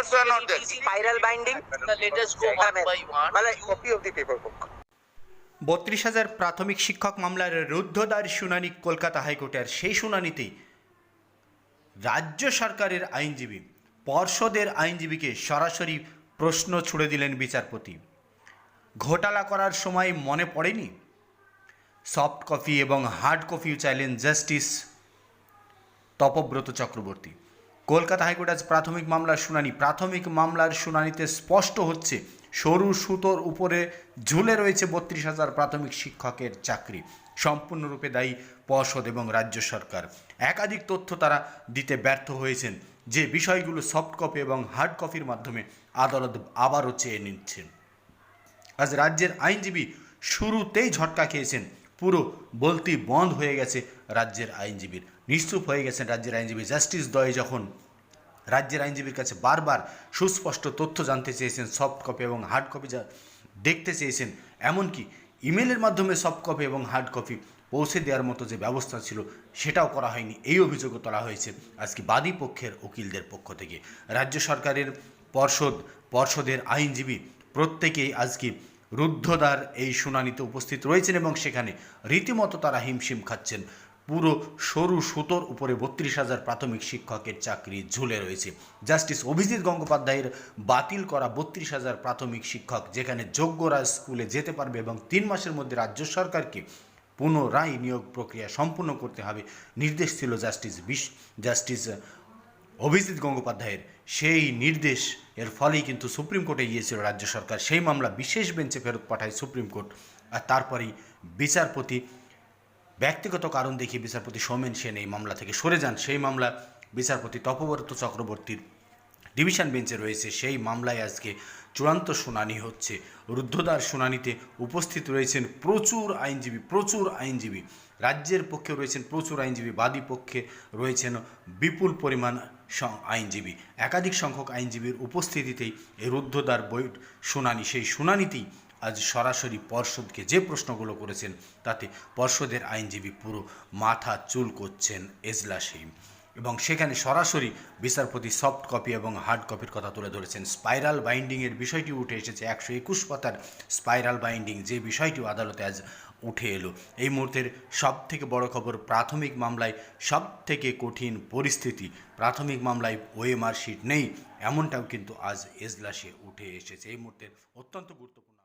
papers were not there. Spiral binding. Let us go one by one. Copy of the paper book. 32,000 প্রাথমিক শিক্ষক মামলার রুদ্ধদ্বার শুনানি কলকাতা হাইকোর্টের সেই শুনানিতেই রাজ্য সরকারের আইনজীবী পর্ষদের আইনজীবীকে সরাসরি প্রশ্ন ছুড়ে দিলেন বিচারপতি। ঘোটালা করার সময় মনে পড়েনি? সফট কপি এবং হার্ড কপিও চাইলেন জাস্টিস তপব্রত চক্রবর্তী। কলকাতা হাইকোর্ট আজ প্রাথমিক মামলার শুনানিতে স্পষ্ট হচ্ছে সরু সুতোর উপরে ঝুলে রয়েছে 32,000 প্রাথমিক শিক্ষকের চাকরি। সম্পূর্ণরূপে দায়ী পর্ষদ এবং রাজ্য সরকার। একাধিক তথ্য তারা দিতে ব্যর্থ হয়েছেন, যে বিষয়গুলো সফট কপি এবং হার্ড কপির মাধ্যমে আদালত আবারও চেয়ে নিচ্ছেন। আজ রাজ্যের আইনজীবী শুরুতেই ঝটকা খেয়েছেন। পুরো বলতি বন্ধ হয়ে গেছে রাজ্যের আইনজীবীর, নিশ্চুপ হয়ে গেছেন রাজ্যের আইনজীবী। জাস্টিস দয় যখন রাজ্যের আইনজীবীর কাছে বারবার সুস্পষ্ট তথ্য জানতে চেয়েছেন, সফট কপি এবং হার্ড কপি দেখতে চেয়েছেন, এমনকি ইমেলের মাধ্যমে সফট কপি এবং হার্ড কপি পৌঁছে দেওয়ার মতো যে ব্যবস্থা ছিল সেটাও করা হয়নি, এই অভিযোগও তোলা হয়েছে আজকে বাদী পক্ষের উকিলদের পক্ষ থেকে। রাজ্য সরকারের পর্ষদের আইনজীবী প্রত্যেকেই আজকে রুদ্ধদ্বার এই শুনানিতে উপস্থিত রয়েছেন এবং সেখানে রীতিমতো তারা হিমশিম খাচ্ছেন। পুরো সরু সুতোর উপরে 32,000 প্রাথমিক শিক্ষকের চাকরি ঝুলে রয়েছে। জাস্টিস অভিজিৎ গঙ্গোপাধ্যায়ের বাতিল করা 32,000 প্রাথমিক শিক্ষক, যেখানে যোগ্যরা স্কুলে যেতে পারবে এবং 3 মাসের মধ্যে রাজ্য সরকারকে পুনরায় নিয়োগ প্রক্রিয়া সম্পূর্ণ করতে হবে নির্দেশ ছিল জাস্টিস অভিজিৎ গঙ্গোপাধ্যায়ের। সেই নির্দেশ এর ফলেই কিন্তু সুপ্রিম কোর্টে গিয়েছিল রাজ্য সরকার। সেই মামলা বিশেষ বেঞ্চে ফেরত পাঠায় সুপ্রিম কোর্ট। আর তারপরেই বিচারপতি ব্যক্তিগত কারণ দেখিয়ে বিচারপতি সৌমেন সেন এই মামলা থেকে সরে যান। সেই মামলা বিচারপতি তপব্রত চক্রবর্তীর ডিভিশন বেঞ্চে রয়েছে। সেই মামলায় আজকে চূড়ান্ত শুনানি হচ্ছে। রুদ্ধদ্বার শুনানিতে উপস্থিত রয়েছেন প্রচুর আইনজীবী। রাজ্যের পক্ষে রয়েছেন প্রচুর আইনজীবী, বাদী পক্ষে রয়েছেন বিপুল পরিমাণ আইনজীবী। একাধিক সংখ্যক আইনজীবীর উপস্থিতিতেই এই রুদ্ধদ্বার শুনানি, সেই শুনানিতেই আজ সরাসরি পর্ষদকে যে প্রশ্নগুলো করেছেন তাতে পর্ষদের আইনজীবী পুরো মাথা চুল করছেন এজলাসেই। এবং সেখানে সরাসরি বিচারপতি সফট কপি এবং হার্ড কপির কথা তুলে ধরেছেন। স্পাইরাল বাইন্ডিংয়ের বিষয়টি উঠে এসেছে। 121 পাতার স্পাইরাল বাইন্ডিং, যে বিষয়টিও আদালতে আজ উঠে এলো। এই মুহূর্তের সবথেকে বড় খবর, প্রাথমিক মামলায় সবথেকে কঠিন পরিস্থিতি। প্রাথমিক মামলায় ওএমআর শিট নেই, এমনটাও কিন্তু আজ এজলাসে উঠে এসেছে। এই মুহূর্তের অত্যন্ত গুরুত্বপূর্ণ।